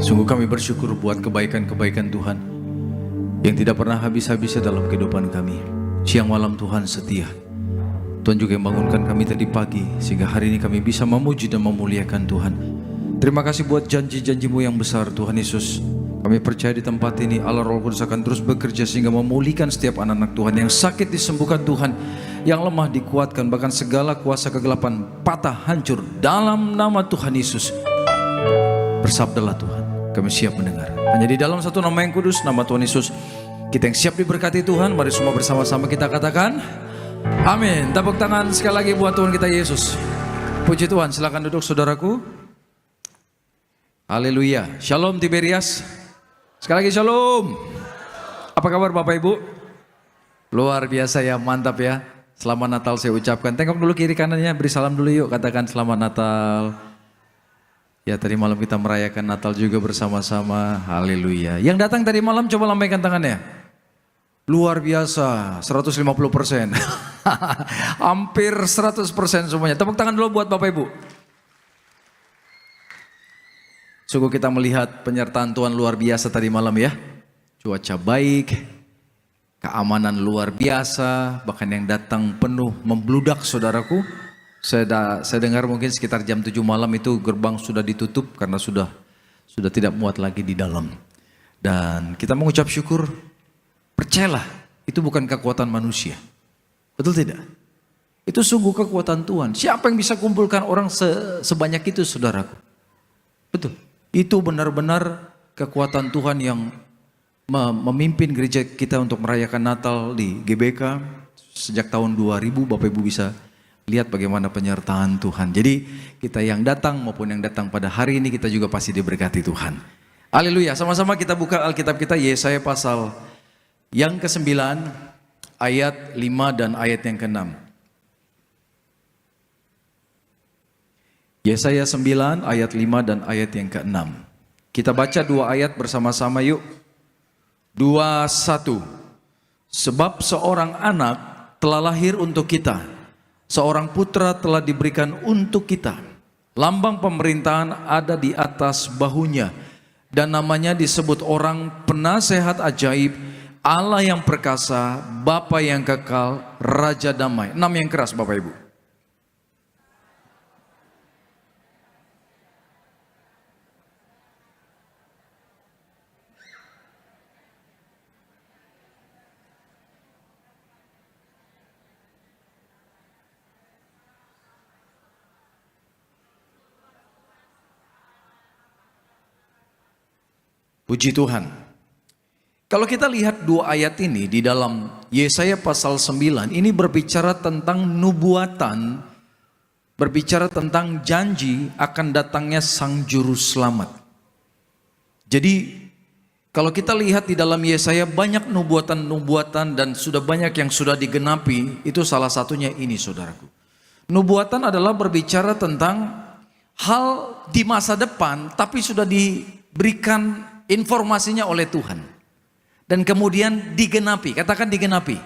Sungguh kami bersyukur buat kebaikan-kebaikan Tuhan yang tidak pernah habis-habisnya dalam kehidupan kami. Siang malam Tuhan setia. Tuhan juga yang bangunkan kami tadi pagi sehingga hari ini kami bisa memuji dan memuliakan Tuhan. Terima kasih buat janji-janji-Mu yang besar Tuhan Yesus. Kami percaya di tempat ini Allah Roh Kudus akan terus bekerja sehingga memulihkan setiap anak-anak Tuhan. Yang sakit disembuhkan Tuhan, yang lemah dikuatkan, bahkan segala kuasa kegelapan patah hancur dalam nama Tuhan Yesus. Bersabdalah Tuhan, kami siap mendengar. Hanya di dalam satu nama yang kudus, nama Tuhan Yesus, kita yang siap diberkati Tuhan. Mari semua bersama-sama kita katakan amin. Tepuk tangan sekali lagi buat Tuhan kita Yesus. Puji Tuhan, silakan duduk saudaraku. Haleluya. Shalom Tiberias. Sekali lagi shalom. Apa kabar Bapak Ibu? Luar biasa ya, mantap ya. Selamat Natal saya ucapkan. Tengok dulu kiri kanannya, beri salam dulu yuk. Katakan selamat Natal. Ya, tadi malam kita merayakan Natal juga bersama-sama. Haleluya. Yang datang tadi malam coba lambaikan tangannya. Luar biasa, 150%. Hampir 100% semuanya. Tepuk tangan dulu buat Bapak Ibu. Sungguh kita melihat penyertaan Tuhan luar biasa tadi malam ya. Cuaca baik, keamanan luar biasa, bahkan yang datang penuh membludak saudaraku. Saya dengar mungkin sekitar jam 7 malam itu gerbang sudah ditutup karena sudah tidak muat lagi di dalam. Dan kita mengucap syukur, percayalah itu bukan kekuatan manusia. Betul tidak? Itu sungguh kekuatan Tuhan. Siapa yang bisa kumpulkan orang sebanyak itu saudaraku? Betul. Itu benar-benar kekuatan Tuhan yang memimpin gereja kita untuk merayakan Natal di GBK. Sejak tahun 2000 Bapak Ibu bisa lihat bagaimana penyertaan Tuhan. Jadi kita yang datang maupun yang datang pada hari ini kita juga pasti diberkati Tuhan. Haleluya. Sama-sama kita buka Alkitab kita Yesaya pasal yang ke-9 ayat 5 dan ayat yang ke-6. Yesaya 9 ayat 5 dan ayat yang ke-6. Kita baca dua ayat bersama-sama yuk. 2, 1. Sebab seorang anak telah lahir untuk kita, seorang putra telah diberikan untuk kita. Lambang pemerintahan ada di atas bahunya, dan namanya disebut orang penasehat ajaib, Allah yang perkasa, Bapa yang kekal, Raja damai. 6 yang keras Bapak Ibu. Puji Tuhan. Kalau kita lihat dua ayat ini di dalam Yesaya pasal 9, ini berbicara tentang nubuatan, berbicara tentang janji akan datangnya Sang Juru Selamat. Jadi kalau kita lihat di dalam Yesaya banyak nubuatan-nubuatan dan sudah banyak yang sudah digenapi, itu salah satunya ini saudaraku. Nubuatan adalah berbicara tentang hal di masa depan tapi sudah diberikan informasinya oleh Tuhan dan kemudian digenapi. Katakan digenapi.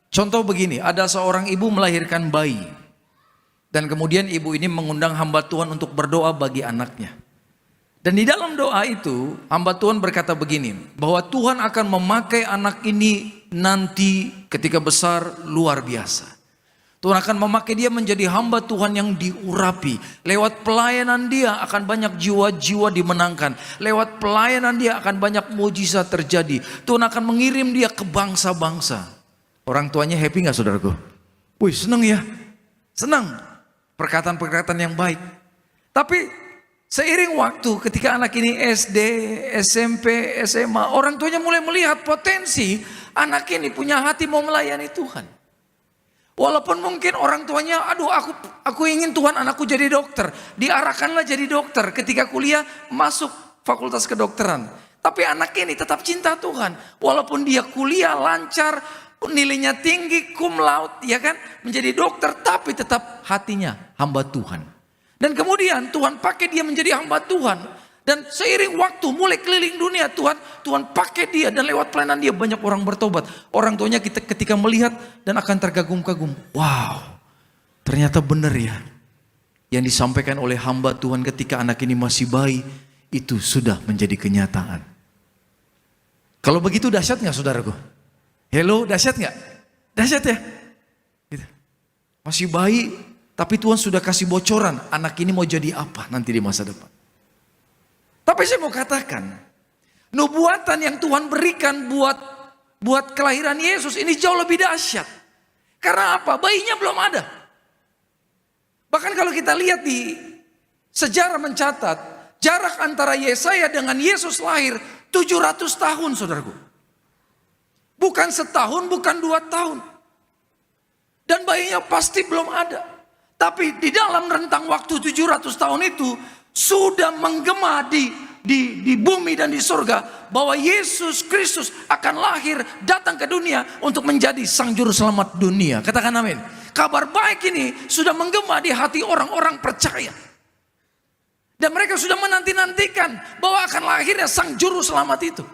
Contoh begini, ada seorang ibu melahirkan bayi dan kemudian ibu ini mengundang hamba Tuhan untuk berdoa bagi anaknya. Dan di dalam doa itu hamba Tuhan berkata begini, bahwa Tuhan akan memakai anak ini nanti ketika besar luar biasa. Tuhan akan memakai dia menjadi hamba Tuhan yang diurapi. Lewat pelayanan dia akan banyak jiwa-jiwa dimenangkan. Lewat pelayanan dia akan banyak mujizat terjadi. Tuhan akan mengirim dia ke bangsa-bangsa. Orang tuanya happy gak saudaraku? Wih senang ya? Senang. Perkataan-perkataan yang baik. Tapi seiring waktu ketika anak ini SD, SMP, SMA. Orang tuanya mulai melihat potensi anak ini punya hati mau melayani Tuhan. Walaupun mungkin orang tuanya, aduh aku ingin Tuhan anakku jadi dokter. Diarahkanlah jadi dokter. Ketika kuliah masuk fakultas kedokteran. Tapi anak ini tetap cinta Tuhan. Walaupun dia kuliah lancar, nilainya tinggi, cum laude, ya kan, menjadi dokter. Tapi tetap hatinya hamba Tuhan. Dan kemudian Tuhan pakai dia menjadi hamba Tuhan. Dan seiring waktu mulai keliling dunia Tuhan pakai dia dan lewat pelayanan dia banyak orang bertobat. Orang tuanya ketika melihat dan akan terkagum-kagum. Wow, ternyata benar ya. Yang disampaikan oleh hamba Tuhan ketika anak ini masih bayi. itu sudah menjadi kenyataan. Kalau begitu dahsyat nggak saudaraku? Hello, dahsyat nggak? Dahsyat ya? Gitu. Masih bayi, tapi Tuhan sudah kasih bocoran, anak ini mau jadi apa nanti di masa depan. Tapi saya mau katakan, nubuatan yang Tuhan berikan buat kelahiran Yesus ini jauh lebih dahsyat. Karena apa? Bayinya belum ada. Bahkan kalau kita lihat di sejarah mencatat, jarak antara Yesaya dengan Yesus lahir 700 tahun, saudaraku. Bukan setahun, bukan 2 tahun. Dan bayinya pasti belum ada. Tapi di dalam rentang waktu 700 tahun itu sudah menggema di bumi dan di surga bahwa Yesus Kristus akan lahir datang ke dunia untuk menjadi sang juru selamat dunia. Katakan amin. Kabar baik ini sudah menggema di hati orang-orang percaya. Dan mereka sudah menanti-nantikan bahwa akan lahirnya sang juru selamat itu.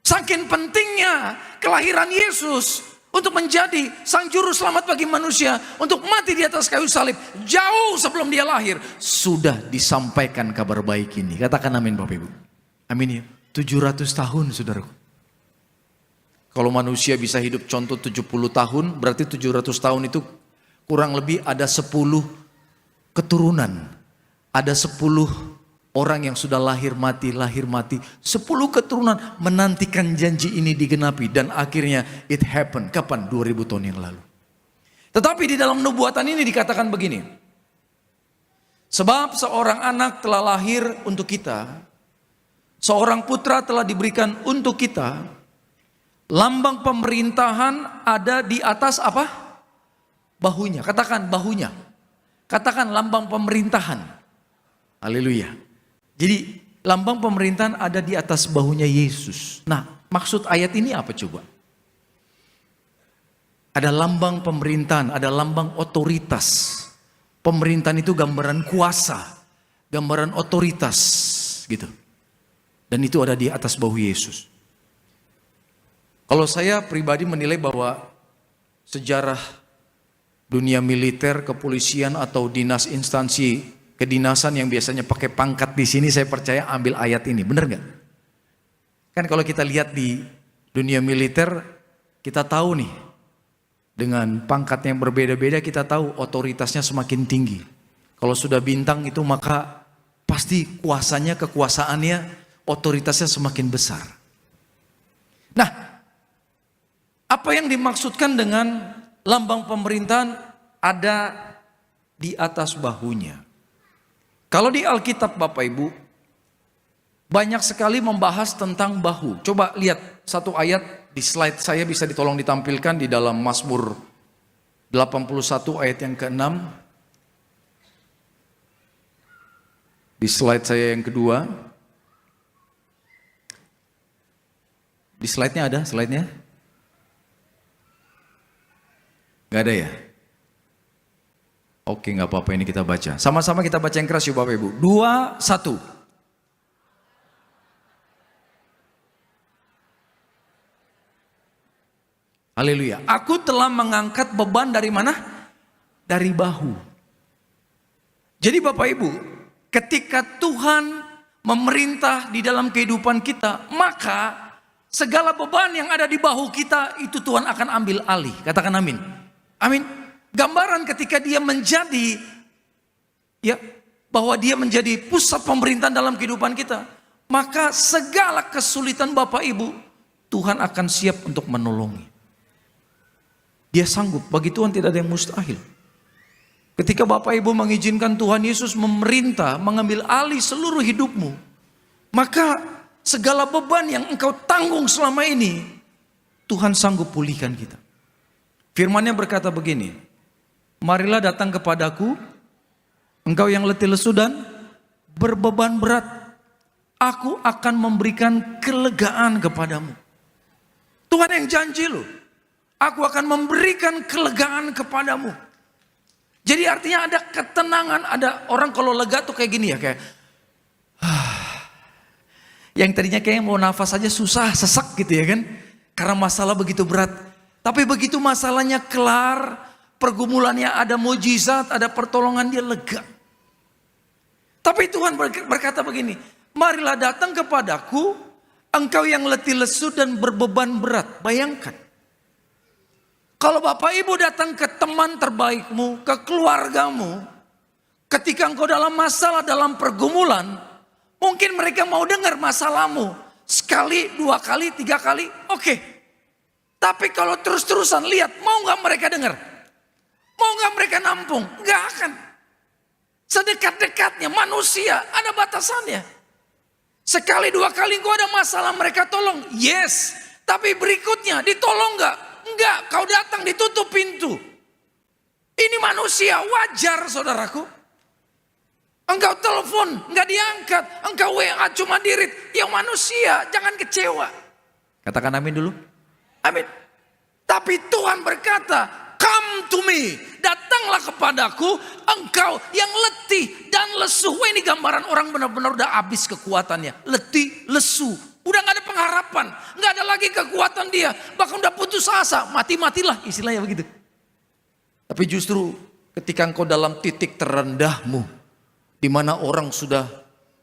Saking pentingnya kelahiran Yesus untuk menjadi sang juru selamat bagi manusia, untuk mati di atas kayu salib jauh sebelum dia lahir, sudah disampaikan kabar baik ini. Katakan amin Bapak Ibu. Amin ya. 700 tahun saudaraku. Kalau manusia bisa hidup contoh 70 tahun, berarti 700 tahun itu kurang lebih ada 10 keturunan. Ada 10 orang yang sudah lahir mati. 10 keturunan menantikan janji ini digenapi. Dan akhirnya it happened. Kapan? 2000 tahun yang lalu. Tetapi di dalam nubuatan ini dikatakan begini. Sebab seorang anak telah lahir untuk kita. Seorang putra telah diberikan untuk kita. Lambang pemerintahan ada di atas apa? Bahunya. Katakan bahunya. Katakan lambang pemerintahan. Haleluya. Jadi lambang pemerintahan ada di atas bahunya Yesus. Nah, maksud ayat ini apa coba? Ada lambang pemerintahan, ada lambang otoritas. Pemerintahan itu gambaran kuasa, gambaran otoritas gitu. Dan itu ada di atas bahu Yesus. Kalau saya pribadi menilai bahwa sejarah dunia militer, kepolisian atau dinas instansi kedinasan yang biasanya pakai pangkat di sini, saya percaya ambil ayat ini, benar nggak? Kan kalau kita lihat di dunia militer, kita tahu nih, dengan pangkat yang berbeda-beda kita tahu otoritasnya semakin tinggi. Kalau sudah bintang itu maka pasti kuasanya, kekuasaannya, otoritasnya semakin besar. Nah, apa yang dimaksudkan dengan lambang pemerintahan ada di atas bahunya? Kalau di Alkitab Bapak Ibu, banyak sekali membahas tentang bahu. Coba lihat satu ayat di slide saya, bisa ditolong ditampilkan di dalam Mazmur 81 ayat yang ke-6. Di slide saya yang kedua. Di slide-nya ada slide-nya? Gak ada ya? Oke, nggak apa-apa, ini kita baca. Sama-sama kita baca yang keras yuk Bapak Ibu. 2, 1. Haleluya. Aku telah mengangkat beban dari mana? Dari bahu. Jadi Bapak Ibu, ketika Tuhan memerintah di dalam kehidupan kita, maka segala beban yang ada di bahu kita itu Tuhan akan ambil alih. Katakan amin. Amin. Gambaran ketika dia menjadi, ya, bahwa dia menjadi pusat pemerintahan dalam kehidupan kita, maka segala kesulitan Bapak Ibu, Tuhan akan siap untuk menolongi. Dia sanggup, bagi Tuhan tidak ada yang mustahil. Ketika Bapak Ibu mengizinkan Tuhan Yesus memerintah, mengambil alih seluruh hidupmu, maka segala beban yang engkau tanggung selama ini, Tuhan sanggup pulihkan kita. Firman-Nya berkata begini, marilah datang kepadaku, engkau yang letih lesu dan berbeban berat, aku akan memberikan kelegaan kepadamu. Tuhan yang janji loh, aku akan memberikan kelegaan kepadamu. Jadi artinya ada ketenangan, ada orang kalau lega tuh kayak gini ya, kayak yang tadinya kayak mau nafas aja susah, sesak gitu ya kan, karena masalah begitu berat. Tapi begitu masalahnya kelar, pergumulannya ada mujizat, ada pertolongan, dia lega. Tapi Tuhan berkata begini, marilah datang kepadaku, engkau yang letih lesu dan berbeban berat. Bayangkan, kalau Bapak Ibu datang ke teman terbaikmu, ke keluargamu, ketika engkau dalam masalah, dalam pergumulan, mungkin mereka mau dengar masalahmu. Sekali, 2 kali, 3 kali, oke. Tapi kalau terus-terusan lihat, mau gak mereka dengar? Mau gak mereka nampung? Gak akan. Sedekat-dekatnya manusia, ada batasannya. Sekali 2 kali engkau ada masalah, mereka tolong. Yes, tapi berikutnya ditolong gak? Enggak, kau datang ditutup pintu. Ini manusia, wajar saudaraku. Engkau telepon, enggak diangkat. Engkau WA cuma dirit. Yang manusia, jangan kecewa. Katakan amin dulu. Amin. Tapi Tuhan berkata, come to me. Datanglah kepadaku, engkau yang letih dan lesu. Wah, ini gambaran orang benar-benar udah habis kekuatannya. Letih, lesu. Udah gak ada pengharapan. Gak ada lagi kekuatan dia. Bahkan udah putus asa. Mati-matilah istilahnya begitu. Tapi justru ketika engkau dalam titik terendahmu, di mana orang sudah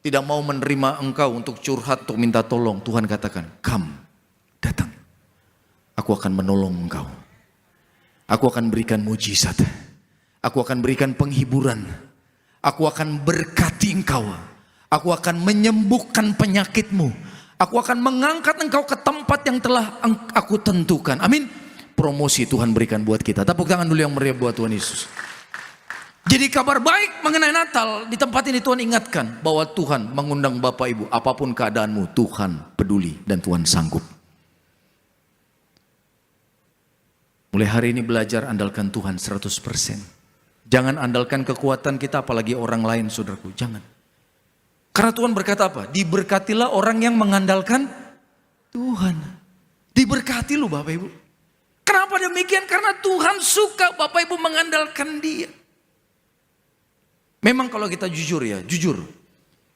tidak mau menerima engkau untuk curhat, untuk minta tolong, Tuhan katakan, come, datang. Aku akan menolong engkau. Aku akan berikan mujizat. Aku akan berikan penghiburan. Aku akan berkati engkau. Aku akan menyembuhkan penyakitmu. Aku akan mengangkat engkau ke tempat yang telah aku tentukan. Amin. Promosi Tuhan berikan buat kita. Tepuk tangan dulu yang meriah buat Tuhan Yesus. Jadi kabar baik mengenai Natal, di tempat ini Tuhan ingatkan bahwa Tuhan mengundang Bapak Ibu, apapun keadaanmu, Tuhan peduli dan Tuhan sanggup. Mulai hari ini belajar andalkan Tuhan 100%. Jangan andalkan kekuatan kita apalagi orang lain, saudaraku, jangan. Karena Tuhan berkata apa? Diberkatilah orang yang mengandalkan Tuhan. Diberkati lu Bapak Ibu. Kenapa demikian? Karena Tuhan suka Bapak Ibu mengandalkan Dia. Memang kalau kita jujur ya, jujur.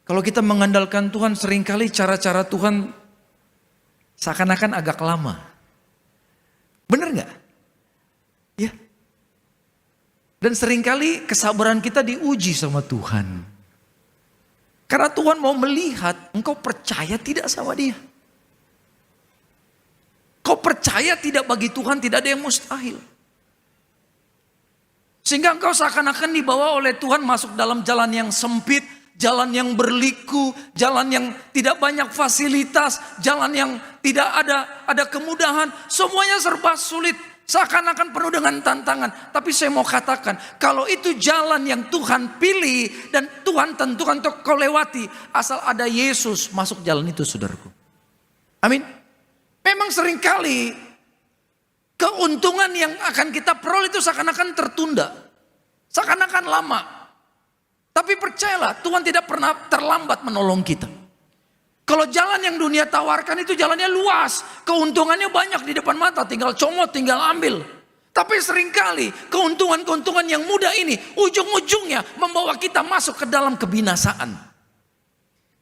Kalau kita mengandalkan Tuhan, seringkali cara-cara Tuhan seakan-akan agak lama. Benar nggak? Ya. Dan seringkali kesabaran kita diuji sama Tuhan. Karena Tuhan mau melihat engkau percaya tidak sama Dia. Kau percaya tidak, bagi Tuhan tidak ada yang mustahil. Sehingga engkau seakan-akan dibawa oleh Tuhan masuk dalam jalan yang sempit, jalan yang berliku, jalan yang tidak banyak fasilitas, jalan yang tidak ada kemudahan, semuanya serba sulit, seakan-akan penuh dengan tantangan. Tapi saya mau katakan, kalau itu jalan yang Tuhan pilih dan Tuhan tentukan untuk kau lewati, asal ada Yesus masuk jalan itu, saudaraku. Amin. Memang seringkali keuntungan yang akan kita peroleh itu seakan-akan tertunda. Seakan-akan lama. Tapi percayalah, Tuhan tidak pernah terlambat menolong kita. Kalau jalan yang dunia tawarkan itu jalannya luas. Keuntungannya banyak di depan mata. Tinggal comot, tinggal ambil. Tapi seringkali keuntungan-keuntungan yang mudah ini ujung-ujungnya membawa kita masuk ke dalam kebinasaan.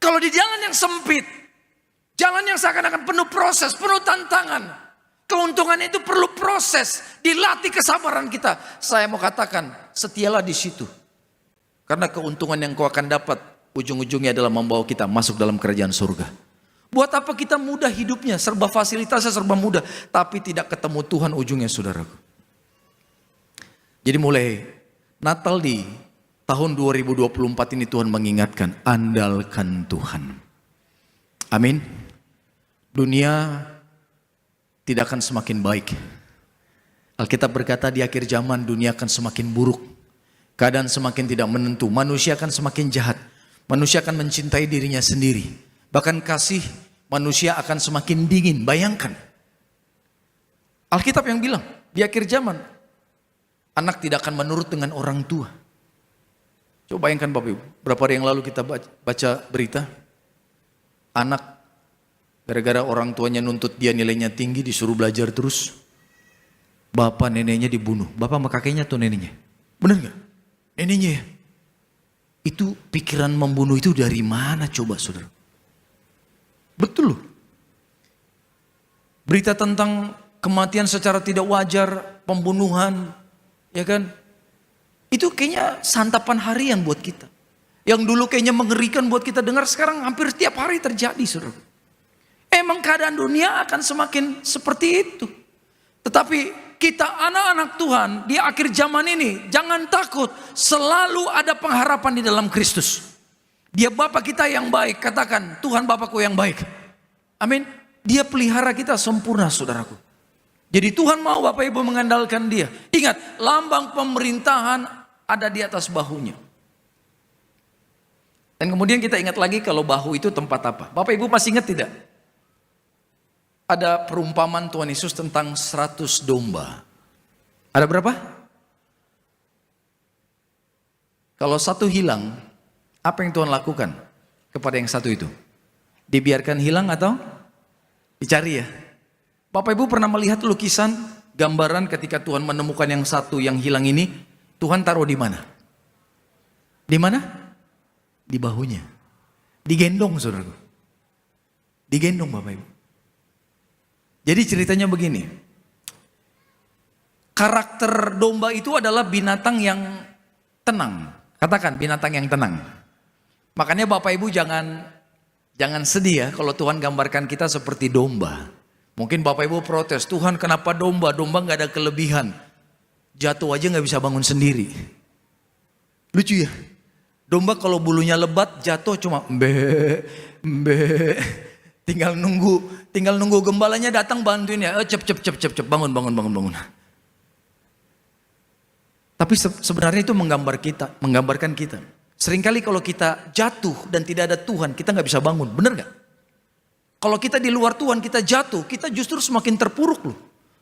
Kalau di jalan yang sempit, jalan yang seakan-akan penuh proses, penuh tantangan, keuntungan itu perlu proses, dilatih kesabaran kita. Saya mau katakan, setialah di situ. Karena keuntungan yang kau akan dapat, ujung-ujungnya adalah membawa kita masuk dalam kerajaan surga. Buat apa kita mudah hidupnya, serba fasilitasnya serba mudah, tapi tidak ketemu Tuhan ujungnya, saudaraku. Jadi mulai Natal di tahun 2024 ini Tuhan mengingatkan, andalkan Tuhan. Amin. Dunia tidak akan semakin baik. Alkitab berkata di akhir zaman dunia akan semakin buruk. Keadaan semakin tidak menentu. Manusia akan semakin jahat. Manusia akan mencintai dirinya sendiri. Bahkan kasih manusia akan semakin dingin. Bayangkan. Alkitab yang bilang di akhir zaman anak tidak akan menurut dengan orang tua. Coba bayangkan Bapak Ibu. Berapa hari yang lalu kita baca berita. Anak gara-gara orang tuanya nuntut dia nilainya tinggi, disuruh belajar terus. Bapak neneknya dibunuh. Bapak sama kakeknya tuh neneknya. Benar gak? Neneknya ya. Itu pikiran membunuh itu dari mana coba saudara? Betul loh. Berita tentang kematian secara tidak wajar, pembunuhan, ya kan? Itu kayaknya santapan harian buat kita. Yang dulu kayaknya mengerikan buat kita dengar, sekarang hampir setiap hari terjadi, saudara. Emang keadaan dunia akan semakin seperti itu. Tetapi kita anak-anak Tuhan di akhir zaman ini, jangan takut. Selalu ada pengharapan di dalam Kristus. Dia Bapa kita yang baik. Katakan, Tuhan Bapakku yang baik. Amin. Dia pelihara kita sempurna, saudaraku. Jadi Tuhan mau Bapak Ibu mengandalkan dia. Ingat, lambang pemerintahan ada di atas bahunya. Dan kemudian kita ingat lagi kalau bahu itu tempat apa. Bapak Ibu masih ingat tidak? Ada perumpamaan Tuhan Yesus tentang 100 domba. Ada berapa? Kalau satu hilang, apa yang Tuhan lakukan kepada yang satu itu? Dibiarkan hilang atau dicari ya? Bapak Ibu pernah melihat lukisan, gambaran ketika Tuhan menemukan yang satu yang hilang ini, Tuhan taruh di mana? Di mana? Di bahunya. Digendong, saudaraku. Digendong, Bapak Ibu. Jadi ceritanya begini. Karakter domba itu adalah binatang yang tenang. Katakan, binatang yang tenang. Makanya Bapak Ibu jangan sedih ya kalau Tuhan gambarkan kita seperti domba. Mungkin Bapak Ibu protes, Tuhan kenapa domba? Domba gak ada kelebihan. Jatuh aja gak bisa bangun sendiri. Lucu ya? Domba kalau bulunya lebat jatuh cuma mbe. Tinggal nunggu gembalanya datang bantuin ya. Cep bangun. Tapi sebenarnya itu menggambarkan kita. Seringkali kalau kita jatuh dan tidak ada Tuhan, kita nggak bisa bangun, benar nggak? Kalau kita di luar Tuhan, kita jatuh, kita justru semakin terpuruk loh,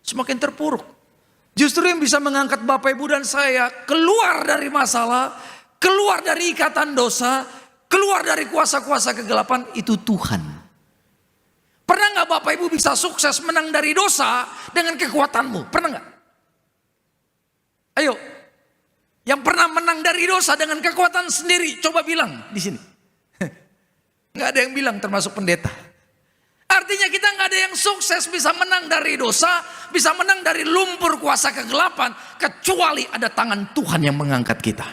semakin terpuruk. Justru yang bisa mengangkat Bapak Ibu dan saya keluar dari masalah, keluar dari ikatan dosa, keluar dari kuasa-kuasa kegelapan, itu Tuhan. Pernah nggak Bapak Ibu bisa sukses menang dari dosa dengan kekuatanmu? Pernah nggak? Ayo, yang pernah menang dari dosa dengan kekuatan sendiri, coba bilang di sini. Nggak ada yang bilang, termasuk pendeta. Artinya kita nggak ada yang sukses bisa menang dari dosa, bisa menang dari lumpur kuasa kegelapan, kecuali ada tangan Tuhan yang mengangkat kita.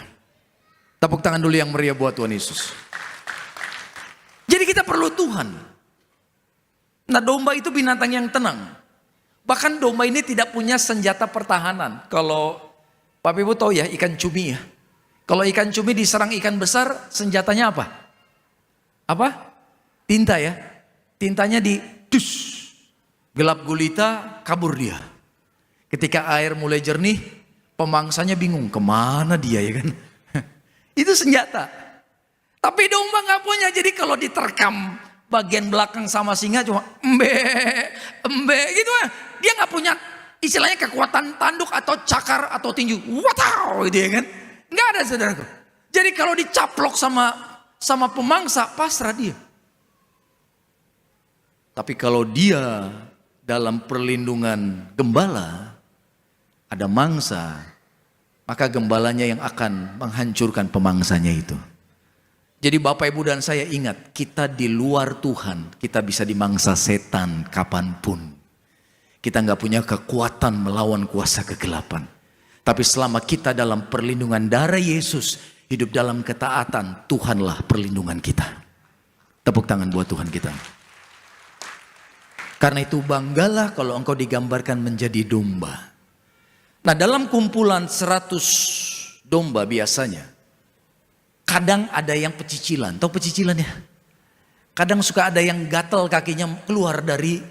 Tepuk tangan dulu yang meriah buat Tuhan Yesus. Jadi kita perlu Tuhan. Nah, domba itu binatang yang tenang. Bahkan domba ini tidak punya senjata pertahanan. Kalau Bapak Ibu tahu ya ikan cumi ya. Kalau ikan cumi diserang ikan besar, senjatanya apa? Apa? Tinta ya. Tintanya di dus. Gelap gulita, kabur dia. Ketika air mulai jernih, pemangsanya bingung kemana dia ya kan. Itu senjata. Tapi domba nggak punya. Jadi kalau diterkam bagian belakang sama singa cuma embe gitu ya. Dia nggak punya istilahnya kekuatan tanduk atau cakar atau tinju. Wow gitu ya kan. Nggak ada, saudaraku. Jadi kalau dicaplok sama pemangsa, pasrah dia. Tapi kalau dia dalam perlindungan gembala, ada mangsa, maka gembalanya yang akan menghancurkan pemangsanya itu. Jadi Bapak Ibu dan saya ingat, kita di luar Tuhan, kita bisa dimangsa setan kapanpun. Kita nggak punya kekuatan melawan kuasa kegelapan. Tapi selama kita dalam perlindungan darah Yesus, hidup dalam ketaatan, Tuhanlah perlindungan kita. Tepuk tangan buat Tuhan kita. Karena itu banggalah kalau engkau digambarkan menjadi domba. Nah, dalam kumpulan 100 domba biasanya, kadang ada yang pecicilan. Tahu pecicilan ya? Kadang suka ada yang gatal kakinya keluar dari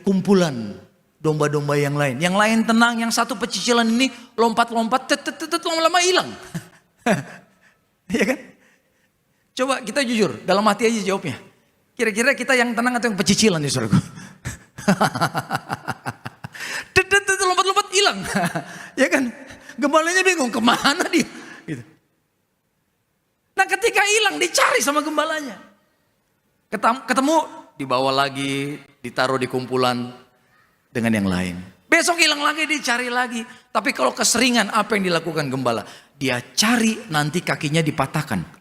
kumpulan domba-domba yang lain. Yang lain tenang, yang satu pecicilan ini lompat-lompat, lama-lama hilang. Ya kan? Coba kita jujur, dalam hati aja jawabnya. Kira-kira kita yang tenang atau yang pecicilan nih saudaraku? Lompat-lompat hilang. Ya kan? Gembalanya bingung kemana dia. Gitu. Nah ketika hilang dicari sama gembalanya. Ketemu dibawa lagi, ditaruh di kumpulan dengan yang lain. Besok hilang lagi, dicari lagi. Tapi kalau keseringan apa yang dilakukan gembala? Dia cari, nanti kakinya dipatahkan.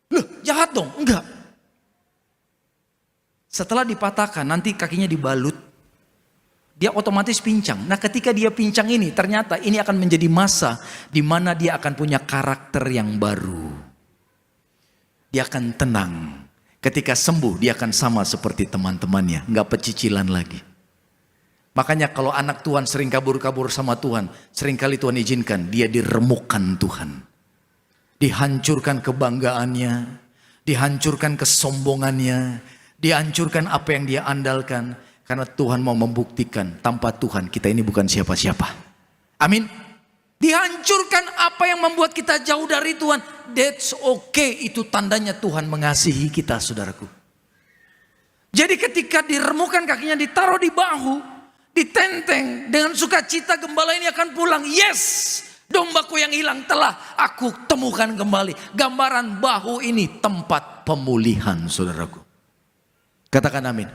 Loh jahat dong? Enggak. Setelah dipatahkan nanti kakinya dibalut dia otomatis pincang. Nah ketika dia pincang ini, ternyata ini akan menjadi masa di mana dia akan punya karakter yang baru. Dia akan tenang. Ketika sembuh dia akan sama seperti teman-temannya, nggak pecicilan lagi. Makanya kalau anak Tuhan sering kabur-kabur sama Tuhan, seringkali Tuhan izinkan dia diremukkan Tuhan. Dihancurkan kebanggaannya, dihancurkan kesombongannya, dihancurkan apa yang dia andalkan. Karena Tuhan mau membuktikan tanpa Tuhan kita ini bukan siapa-siapa. Amin. Dihancurkan apa yang membuat kita jauh dari Tuhan. That's okay, itu tandanya Tuhan mengasihi kita, saudaraku. Jadi ketika diremukkan kakinya, ditaruh di bahu, ditenteng, dengan sukacita gembala ini akan pulang. Yes, dombaku yang hilang telah aku temukan kembali. Gambaran bahu ini tempat pemulihan, saudaraku. Katakan amin.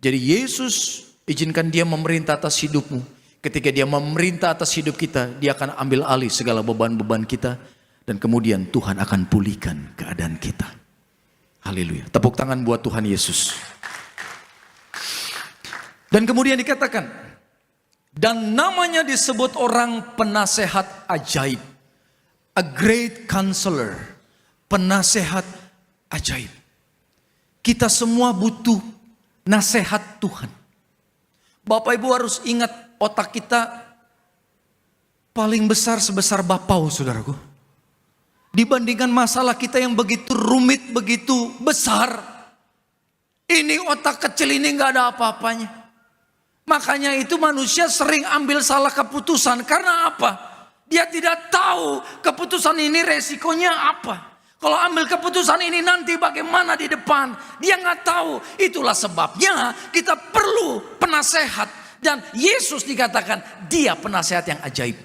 Jadi Yesus izinkan dia memerintah atas hidupmu. Ketika dia memerintah atas hidup kita, dia akan ambil alih segala beban-beban kita. Dan kemudian Tuhan akan pulihkan keadaan kita. Haleluya. Tepuk tangan buat Tuhan Yesus. Dan kemudian dikatakan, dan namanya disebut orang penasehat ajaib. A great counselor. Penasehat ajaib. Kita semua butuh nasihat Tuhan. Bapak Ibu harus ingat, otak kita paling besar sebesar bapau, saudaraku. Dibandingkan masalah kita yang begitu rumit, begitu besar. Ini otak kecil ini gak ada apa-apanya. Makanya itu manusia sering ambil salah keputusan. Karena apa? Dia tidak tahu keputusan ini resikonya apa. Kalau ambil keputusan ini nanti bagaimana di depan. Dia nggak tahu. Itulah sebabnya kita perlu penasehat. Dan Yesus dikatakan dia penasehat yang ajaib.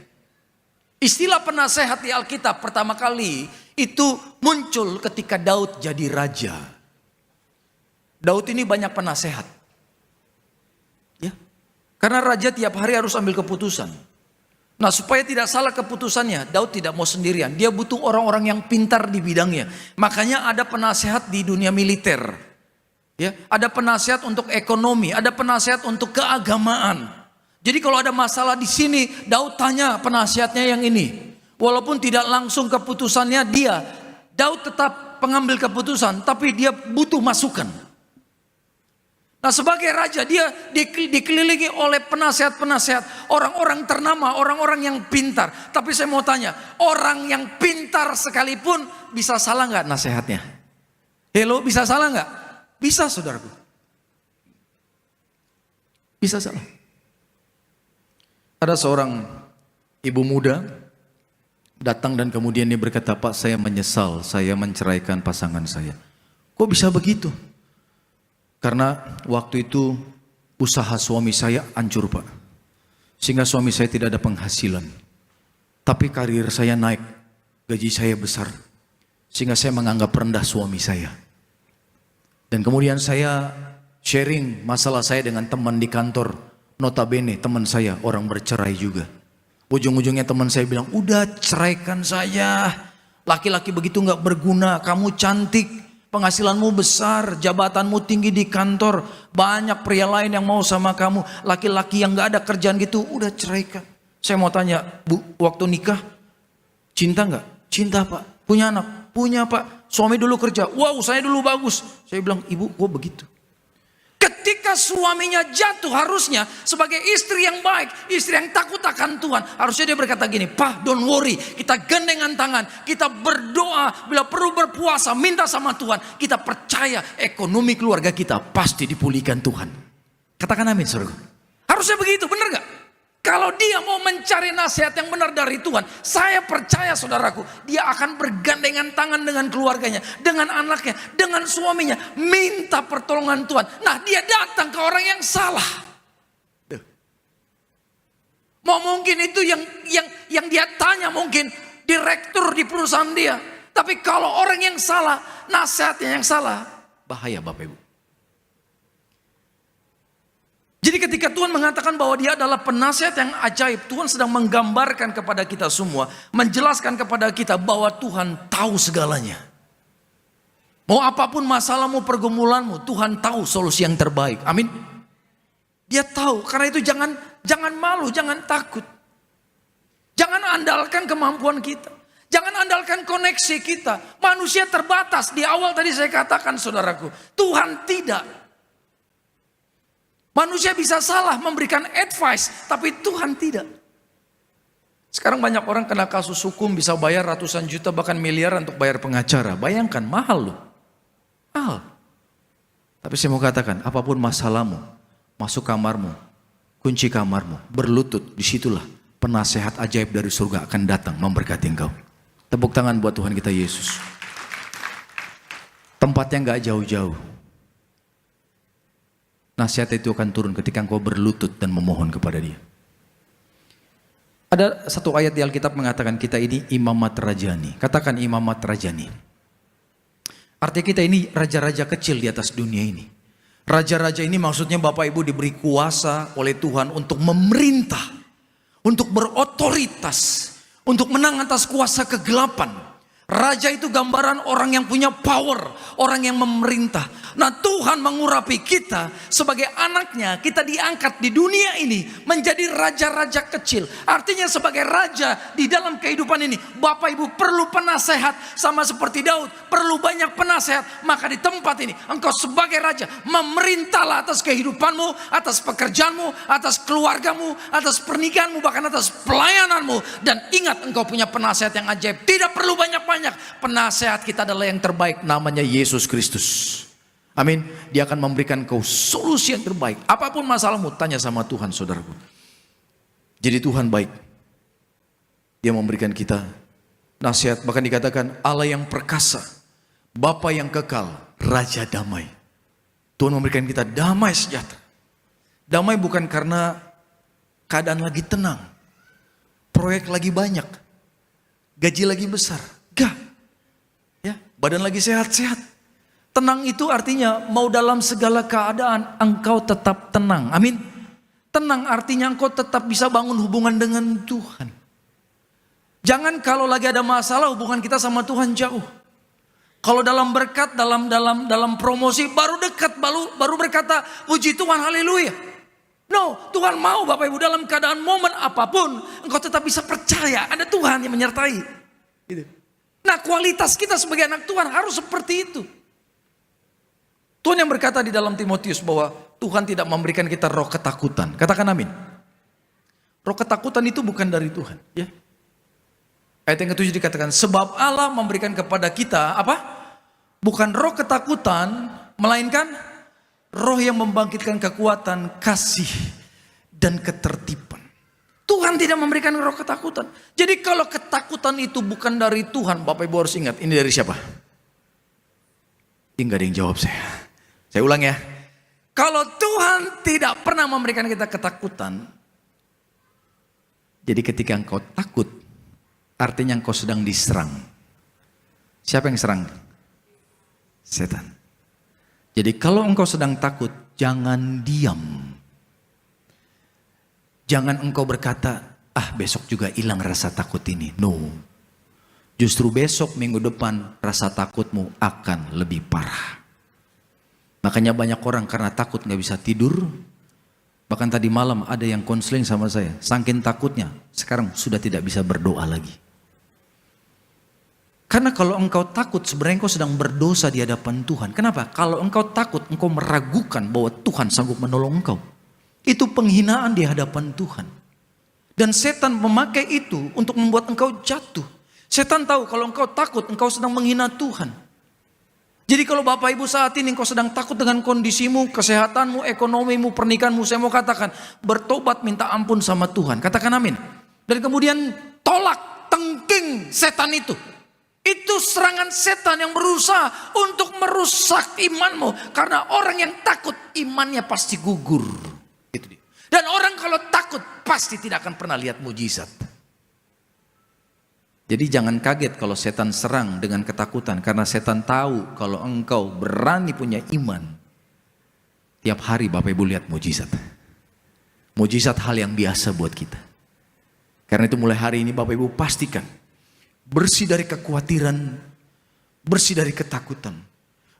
Istilah penasehat di Alkitab pertama kali itu muncul ketika Daud jadi raja. Daud ini banyak penasehat. Ya. Karena raja tiap hari harus ambil keputusan. Nah supaya tidak salah keputusannya, Daud tidak mau sendirian. Dia butuh orang-orang yang pintar di bidangnya. Makanya ada penasehat di dunia militer. Ya, ada penasehat untuk ekonomi, ada penasehat untuk keagamaan. Jadi kalau ada masalah di sini, Daud tanya penasehatnya yang ini. Walaupun tidak langsung keputusannya dia, Daud tetap pengambil keputusan, tapi dia butuh masukan. Nah sebagai raja dia dikelilingi oleh penasehat-penasehat, orang-orang ternama, orang-orang yang pintar. Tapi saya mau tanya, orang yang pintar sekalipun bisa salah nggak nasihatnya? Hello, bisa salah nggak? Bisa, saudaraku. Bisa salah. Ada seorang ibu muda datang dan kemudian dia berkata, Pak, saya menyesal saya menceraikan pasangan saya. Kok bisa begitu? Karena waktu itu usaha suami saya hancur, Pak. Sehingga suami saya tidak ada penghasilan. Tapi karir saya naik, gaji saya besar. Sehingga saya menganggap rendah suami saya. Dan kemudian saya sharing masalah saya dengan teman di kantor. Notabene teman saya orang bercerai juga. Ujung-ujungnya teman saya bilang, udah ceraikan saya. Laki-laki begitu gak berguna, kamu cantik. Penghasilanmu besar, jabatanmu tinggi di kantor, banyak pria lain yang mau sama kamu. Laki-laki yang gak ada kerjaan gitu, udah ceraikan. Saya mau tanya, Bu, waktu nikah cinta gak? Cinta, Pak. Punya anak? Punya, Pak. Suami dulu kerja, wow saya dulu bagus. Saya bilang, Ibu kok begitu? Ketika suaminya jatuh, harusnya sebagai istri yang baik, istri yang takut akan Tuhan, harusnya dia berkata gini, Pak, don't worry, kita gandengan tangan, kita berdoa, bila perlu berpuasa, minta sama Tuhan, kita percaya ekonomi keluarga kita pasti dipulihkan Tuhan. Katakan amin, saudara. Harusnya begitu, benar gak? Kalau dia mau mencari nasihat yang benar dari Tuhan, saya percaya saudaraku, dia akan bergandengan tangan dengan keluarganya, dengan anaknya, dengan suaminya, minta pertolongan Tuhan. Nah, dia datang ke orang yang salah. Mau mungkin itu yang dia tanya mungkin direktur di perusahaan dia. Tapi kalau orang yang salah, nasihatnya yang salah, bahaya Bapak Ibu. Jadi ketika Tuhan mengatakan bahwa dia adalah penasihat yang ajaib, Tuhan sedang menggambarkan kepada kita semua, menjelaskan kepada kita bahwa Tuhan tahu segalanya. Mau apapun masalahmu, pergumulanmu, Tuhan tahu solusi yang terbaik. Amin. Dia tahu, karena itu jangan malu, jangan takut. Jangan andalkan kemampuan kita. Jangan andalkan koneksi kita. Manusia terbatas. Di awal tadi saya katakan saudaraku, Tuhan tidak. Manusia bisa salah memberikan advice, tapi Tuhan tidak. Sekarang banyak orang kena kasus hukum bisa bayar ratusan juta bahkan miliaran untuk bayar pengacara. Bayangkan, mahal loh. Mahal. Tapi saya mau katakan, apapun masalahmu, masuk kamarmu, kunci kamarmu, berlutut, disitulah penasehat ajaib dari surga akan datang memberkati engkau. Tepuk tangan buat Tuhan kita Yesus. Tempatnya gak jauh-jauh. Nasihat itu akan turun ketika engkau berlutut dan memohon kepada Dia. Ada satu ayat di Alkitab mengatakan kita ini imamat rajani. Katakan imamat rajani. Artinya kita ini raja-raja kecil di atas dunia ini. Raja-raja ini maksudnya Bapak Ibu diberi kuasa oleh Tuhan untuk memerintah, untuk berotoritas, untuk menang atas kuasa kegelapan. Raja itu gambaran orang yang punya power, orang yang memerintah. Nah, Tuhan mengurapi kita sebagai anaknya, kita diangkat di dunia ini menjadi raja-raja kecil. Artinya sebagai raja di dalam kehidupan ini, Bapak Ibu perlu penasehat sama seperti Daud, perlu banyak penasehat. Maka di tempat ini engkau sebagai raja memerintahlah atas kehidupanmu, atas pekerjaanmu, atas keluargamu, atas pernikahanmu, bahkan atas pelayananmu. Dan ingat, engkau punya penasehat yang ajaib. Tidak perlu banyak-banyak. Penasehat kita adalah yang terbaik, namanya Yesus Kristus. Amin. Dia akan memberikan kau solusi yang terbaik. Apapun masalahmu, tanya sama Tuhan, saudaraku. Jadi Tuhan baik. Dia memberikan kita nasihat. Bahkan dikatakan Allah yang perkasa, Bapa yang kekal, Raja damai. Tuhan memberikan kita damai sejahtera. Damai bukan karena keadaan lagi tenang, proyek lagi banyak, gaji lagi besar. Enggak. Ya, badan lagi sehat-sehat. Tenang itu artinya mau dalam segala keadaan engkau tetap tenang. Amin. Tenang artinya engkau tetap bisa bangun hubungan dengan Tuhan. Jangan kalau lagi ada masalah hubungan kita sama Tuhan jauh. Kalau dalam berkat, dalam promosi baru dekat, baru berkata puji Tuhan, haleluya. No, Tuhan mau Bapak Ibu dalam keadaan momen apapun engkau tetap bisa percaya ada Tuhan yang menyertai. Gitu. Nah, kualitas kita sebagai anak Tuhan harus seperti itu. Tuhan yang berkata di dalam Timotius bahwa Tuhan tidak memberikan kita roh ketakutan. Katakan amin. Roh ketakutan itu bukan dari Tuhan. Ya. Ayat yang ke-7 dikatakan, sebab Allah memberikan kepada kita apa? Bukan roh ketakutan, melainkan roh yang membangkitkan kekuatan, kasih, dan ketertiban. Tuhan tidak memberikan roh ketakutan. Jadi kalau ketakutan itu bukan dari Tuhan, Bapak Ibu harus ingat, ini dari siapa? Enggak ada yang jawab saya. Saya ulang ya. Kalau Tuhan tidak pernah memberikan kita ketakutan, jadi ketika engkau takut, artinya engkau sedang diserang. Siapa yang serang? Setan. Jadi kalau engkau sedang takut, jangan diam. Jangan engkau berkata, besok juga hilang rasa takut ini. No. Justru besok, minggu depan, rasa takutmu akan lebih parah. Makanya banyak orang karena takut gak bisa tidur. Bahkan tadi malam ada yang konseling sama saya. Saking takutnya, sekarang sudah tidak bisa berdoa lagi. Karena kalau engkau takut, sebenarnya engkau sedang berdosa di hadapan Tuhan. Kenapa? Kalau engkau takut, engkau meragukan bahwa Tuhan sanggup menolong engkau. Itu penghinaan di hadapan Tuhan. Dan setan memakai itu untuk membuat engkau jatuh. Setan tahu kalau engkau takut, engkau sedang menghina Tuhan. Jadi kalau Bapak Ibu saat ini engkau sedang takut dengan kondisimu, kesehatanmu, ekonomimu, pernikahanmu, saya mau katakan, bertobat minta ampun sama Tuhan. Katakan amin. Dan kemudian tolak, tengking setan itu. Itu serangan setan yang berusaha untuk merusak imanmu. Karena orang yang takut, imannya pasti gugur. Itu dia. Dan orang kalau takut, pasti tidak akan pernah lihat mujizat. Jadi jangan kaget kalau setan serang dengan ketakutan. Karena setan tahu kalau engkau berani punya iman. Tiap hari Bapak Ibu lihat mujizat. Mujizat hal yang biasa buat kita. Karena itu mulai hari ini Bapak Ibu pastikan. Bersih dari kekhawatiran. Bersih dari ketakutan.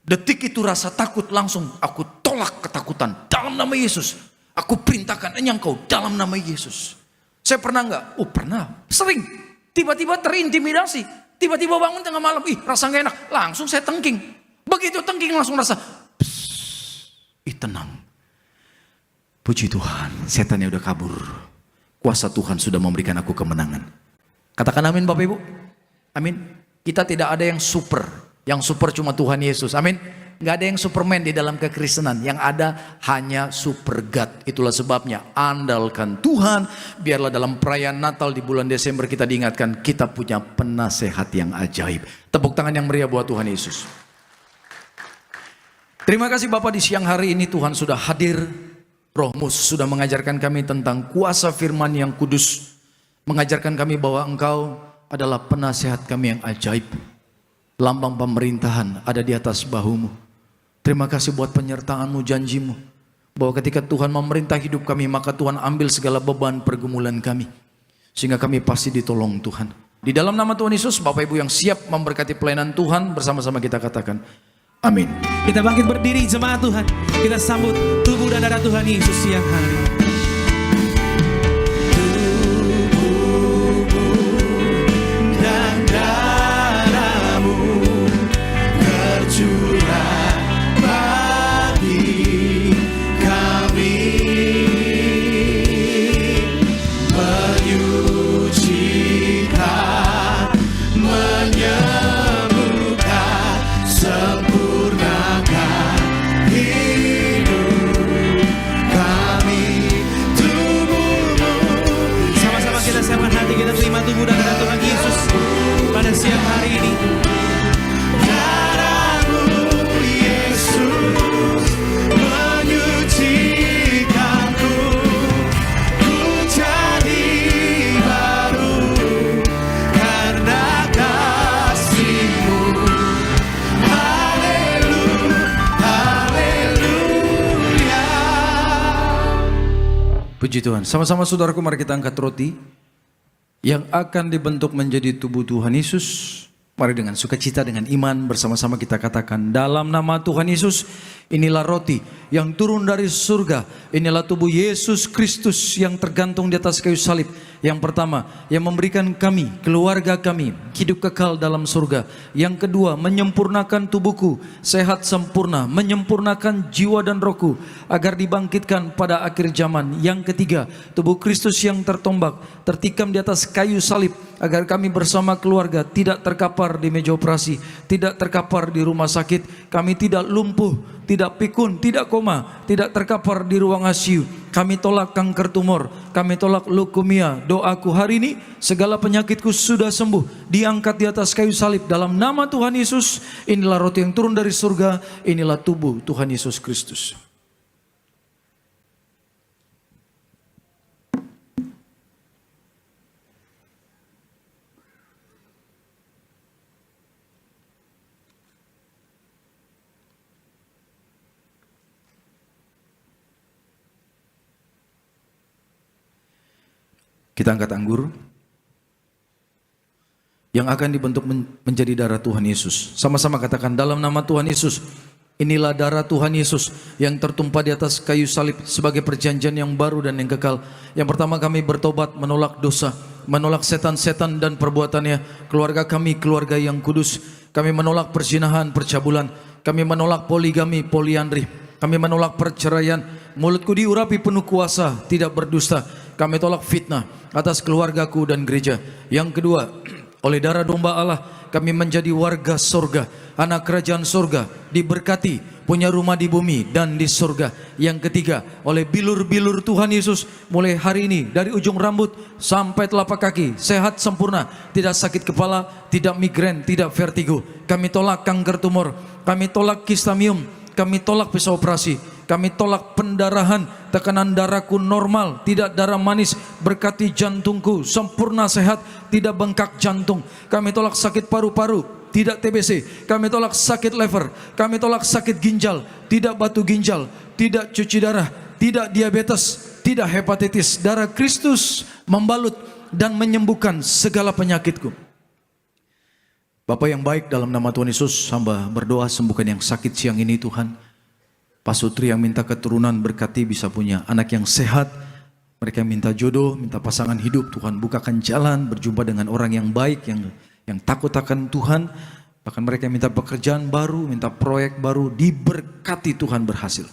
Detik itu rasa takut langsung aku tolak ketakutan. Dalam nama Yesus. Aku perintahkan engkau dalam nama Yesus. Saya pernah enggak? Oh pernah, sering. Tiba-tiba terintimidasi. Tiba-tiba bangun tengah malam, rasa gak enak. Langsung saya tengking. Begitu tengking langsung rasa, tenang. Puji Tuhan, setannya udah kabur. Kuasa Tuhan sudah memberikan aku kemenangan. Katakan amin Bapak Ibu. Amin. Kita tidak ada yang super. Yang super cuma Tuhan Yesus. Amin. Gak ada yang Superman di dalam kekristenan. Yang ada hanya super God. Itulah sebabnya andalkan Tuhan. Biarlah dalam perayaan Natal di bulan Desember kita diingatkan kita punya penasehat yang ajaib. Tepuk tangan yang meriah buat Tuhan Yesus. Terima kasih Bapak, di siang hari ini Tuhan sudah hadir. Rohmu sudah mengajarkan kami tentang kuasa firman yang kudus. Mengajarkan kami bahwa Engkau adalah penasehat kami yang ajaib. Lambang pemerintahan ada di atas bahumu. Terima kasih buat penyertaan-Mu, janji-Mu. Bahwa ketika Tuhan memerintah hidup kami, maka Tuhan ambil segala beban pergumulan kami. Sehingga kami pasti ditolong Tuhan. Di dalam nama Tuhan Yesus, Bapak Ibu yang siap memberkati pelayanan Tuhan, bersama-sama kita katakan, amin. Kita bangkit berdiri jemaat Tuhan. Kita sambut tubuh dan darah Tuhan Yesus siang hari ini. Puji Tuhan. Sama-sama saudaraku, mari kita angkat roti yang akan dibentuk menjadi tubuh Tuhan Yesus. Mari dengan sukacita, dengan iman, bersama-sama kita katakan, dalam nama Tuhan Yesus, inilah roti yang turun dari surga. Inilah tubuh Yesus Kristus yang tergantung di atas kayu salib. Yang pertama, yang memberikan kami, keluarga kami, hidup kekal dalam surga. Yang kedua, menyempurnakan tubuhku, sehat sempurna, menyempurnakan jiwa dan rohku, agar dibangkitkan pada akhir zaman. Yang ketiga, tubuh Kristus yang tertombak, tertikam di atas kayu salib, agar kami bersama keluarga tidak terkapar di meja operasi, tidak terkapar di rumah sakit, kami tidak lumpuh, tidak pikun, tidak koma, tidak terkapar di ruang ICU. Kami tolak kanker tumor, kami tolak leukemia. Doaku hari ini, segala penyakitku sudah sembuh, diangkat di atas kayu salib dalam nama Tuhan Yesus. Inilah roti yang turun dari surga, inilah tubuh Tuhan Yesus Kristus. Kita angkat anggur yang akan dibentuk menjadi darah Tuhan Yesus. Sama-sama katakan, dalam nama Tuhan Yesus, inilah darah Tuhan Yesus yang tertumpah di atas kayu salib sebagai perjanjian yang baru dan yang kekal. Yang pertama, kami bertobat, menolak dosa, menolak setan-setan dan perbuatannya. Keluarga kami, keluarga yang kudus. Kami menolak perzinahan, percabulan. Kami menolak poligami, poliandri. Kami menolak perceraian. Mulutku diurapi penuh kuasa, tidak berdusta. Kami tolak fitnah atas keluargaku dan gereja. Yang kedua, oleh darah domba Allah, kami menjadi warga surga, anak kerajaan surga, diberkati, punya rumah di bumi dan di surga. Yang ketiga, oleh bilur-bilur Tuhan Yesus, mulai hari ini, dari ujung rambut sampai telapak kaki, sehat sempurna, tidak sakit kepala, tidak migrain, tidak vertigo. Kami tolak kanker tumor, kami tolak kistamium, kami tolak pisau operasi. Kami tolak pendarahan, tekanan darahku normal, tidak darah manis, berkati jantungku, sempurna sehat, tidak bengkak jantung. Kami tolak sakit paru-paru, tidak TBC. Kami tolak sakit liver, kami tolak sakit ginjal, tidak batu ginjal, tidak cuci darah, tidak diabetes, tidak hepatitis. Darah Kristus membalut dan menyembuhkan segala penyakitku. Bapa yang baik, dalam nama Tuhan Yesus, hamba berdoa sembuhkan yang sakit siang ini Tuhan. Pak Sutri yang minta keturunan, berkati bisa punya anak yang sehat. Mereka yang minta jodoh, minta pasangan hidup, Tuhan bukakan jalan, berjumpa dengan orang yang baik, yang takut akan Tuhan. Bahkan mereka yang minta pekerjaan baru, minta proyek baru, diberkati Tuhan berhasil.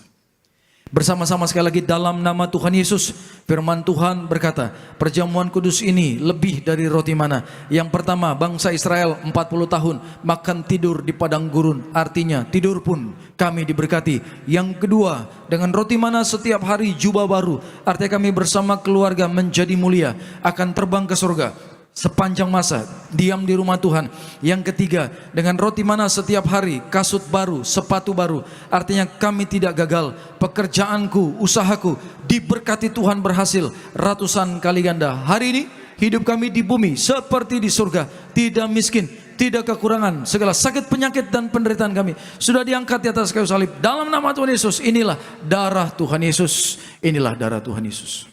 Bersama-sama sekali lagi dalam nama Tuhan Yesus, firman Tuhan berkata, perjamuan kudus ini lebih dari roti mana. Yang pertama, bangsa Israel 40 tahun makan tidur di padang gurun, artinya tidur pun kami diberkati. Yang kedua, dengan roti mana setiap hari jubah baru, artinya kami bersama keluarga menjadi mulia, akan terbang ke surga sepanjang masa, diam di rumah Tuhan. Yang ketiga, dengan roti mana setiap hari, kasut baru, sepatu baru, artinya kami tidak gagal. Pekerjaanku, usahaku diberkati Tuhan berhasil ratusan kali ganda. Hari ini hidup kami di bumi seperti di surga, tidak miskin, tidak kekurangan. Segala sakit, penyakit dan penderitaan kami sudah diangkat di atas kayu salib. Dalam nama Tuhan Yesus, inilah darah Tuhan Yesus. Inilah darah Tuhan Yesus.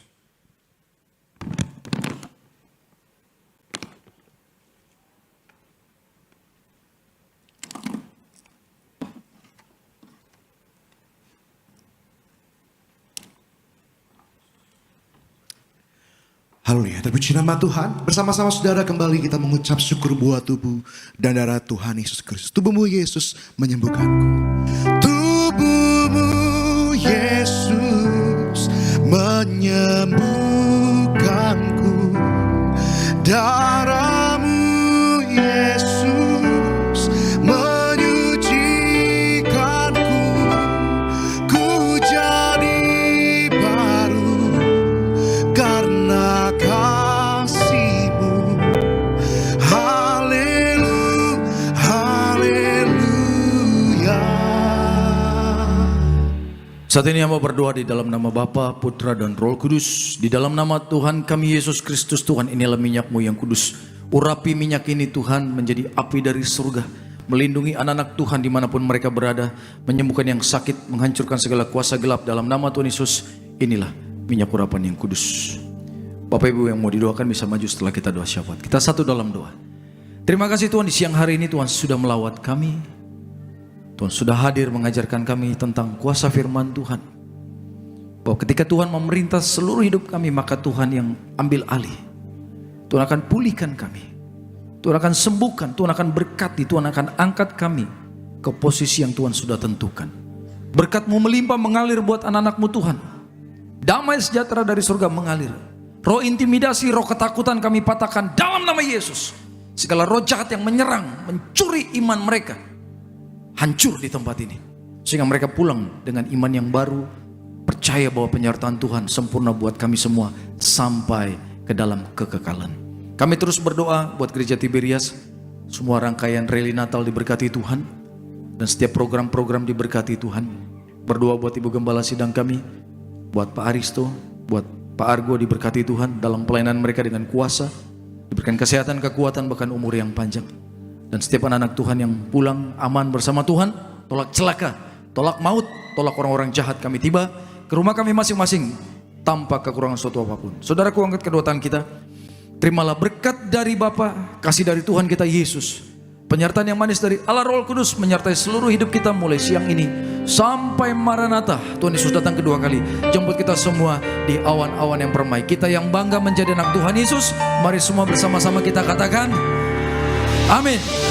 Haleluya, terpuji nama Tuhan. Bersama-sama saudara kembali kita mengucap syukur buat tubuh dan darah Tuhan Yesus Kristus. Tubuhmu Yesus menyembuhkanku. Tubuhmu Yesus menyembuhkanku. Darahmu Yesus menyucikanku. Ku jadi baru karena kasih-Mu. Haleluya. Saat ini hamba berdoa di dalam nama Bapa, Putra dan Roh Kudus. Di dalam nama Tuhan kami Yesus Kristus, Tuhan, inilah minyak-Mu yang kudus. Urapi minyak ini Tuhan menjadi api dari surga, melindungi anak-anak Tuhan dimanapun mereka berada, menyembuhkan yang sakit, menghancurkan segala kuasa gelap. Dalam nama Tuhan Yesus, inilah minyak urapan yang kudus. Bapak Ibu yang mau didoakan bisa maju setelah kita doa syafaat. Kita satu dalam doa. Terima kasih Tuhan, di siang hari ini Tuhan sudah melawat kami. Tuhan sudah hadir mengajarkan kami tentang kuasa firman Tuhan. Bahwa ketika Tuhan memerintah seluruh hidup kami, maka Tuhan yang ambil alih. Tuhan akan pulihkan kami. Tuhan akan sembuhkan, Tuhan akan berkati, Tuhan akan angkat kami ke posisi yang Tuhan sudah tentukan. Berkat-Mu melimpah mengalir buat anak-anak-Mu Tuhan. Damai sejahtera dari surga mengalir. Roh intimidasi, roh ketakutan kami patahkan dalam nama Yesus. Segala roh jahat yang menyerang, mencuri iman mereka, hancur di tempat ini. Sehingga mereka pulang dengan iman yang baru, percaya bahwa penyertaan Tuhan sempurna buat kami semua sampai ke dalam kekekalan. Kami terus berdoa buat Gereja Tiberias, semua rangkaian rally Natal diberkati Tuhan, dan setiap program-program diberkati Tuhan. Berdoa buat Ibu Gembala Sidang kami, buat Pak Aristo, buat Pak Argo, diberkati Tuhan dalam pelayanan mereka dengan kuasa, diberikan kesehatan, kekuatan, bahkan umur yang panjang. Dan setiap anak-anak Tuhan yang pulang aman bersama Tuhan, tolak celaka, tolak maut, tolak orang-orang jahat, kami tiba ke rumah kami masing-masing tanpa kekurangan suatu apapun. Saudaraku, angkat kedua tangan kita. Terimalah berkat dari Bapa, kasih dari Tuhan kita Yesus, penyertaan yang manis dari Allah Roh Kudus menyertai seluruh hidup kita mulai siang ini sampai Maranatha. Tuhan Yesus datang kedua kali, jemput kita semua di awan-awan yang permai. Kita yang bangga menjadi anak Tuhan Yesus, mari semua bersama-sama kita katakan amin.